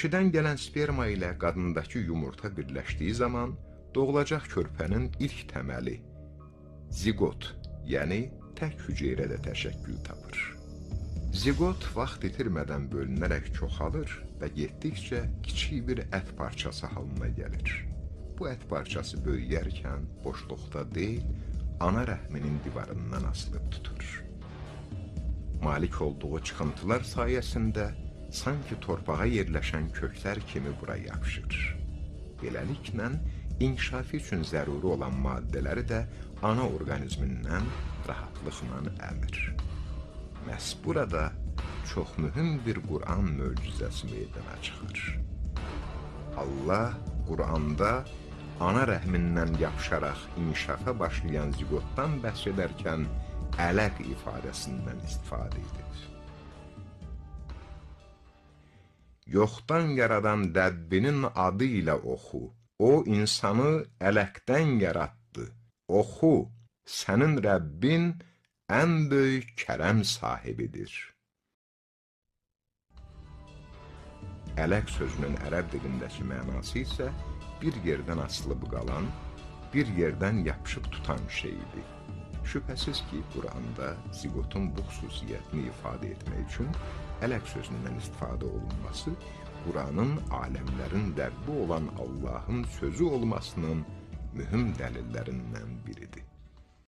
Dişidən gələn sperma ilə qadındakı yumurta birləşdiyi zaman doğulacaq körpənin ilk təməli zigot, yəni tək hüceyrədə təşəkkül tapır. Zigot vaxt itirmədən bölünərək çoxalır və getdikcə kiçik bir ət parçası halına gəlir. Bu ət parçası böyüyərkən boşluqda deyil, ana rəhminin divarından asılıb tutur. Malik olduğu çıxıntılar sayəsində sanki torpağa yerləşən köklər kimi bura yapışır. Beləliklə, inkişafı üçün zəruri olan maddələri də ana orqanizmindən rahatlıqla əmir. Məhz burada çox mühüm bir Qur'an möcüzəsi meydana çıxır. Allah Qur'anda ana rəhmindən yapışaraq inkişafa başlayan ziqotdan bəhs edərkən ələq ifadəsindən istifadə edir. Yoxdan yaradan Rəbbinin adı ilə oxu. O insanı ələqdən yaratdı. Oxu, sənin Rəbbin ən böyük kərəm sahibidir. Ələq sözünün ərəb dilindəki mənası isə bir yerdən asılıb qalan, bir yerdən yapışıb tutan şeydir. Şübhəsiz ki, Qur'anda ziqotun bu xüsusiyyətini ifadə etmək üçün ələq sözündən istifadə olunması Qur'anın aləmlərin Rəbbi olan Allahın sözü olmasının mühüm dəlillərindən biridir.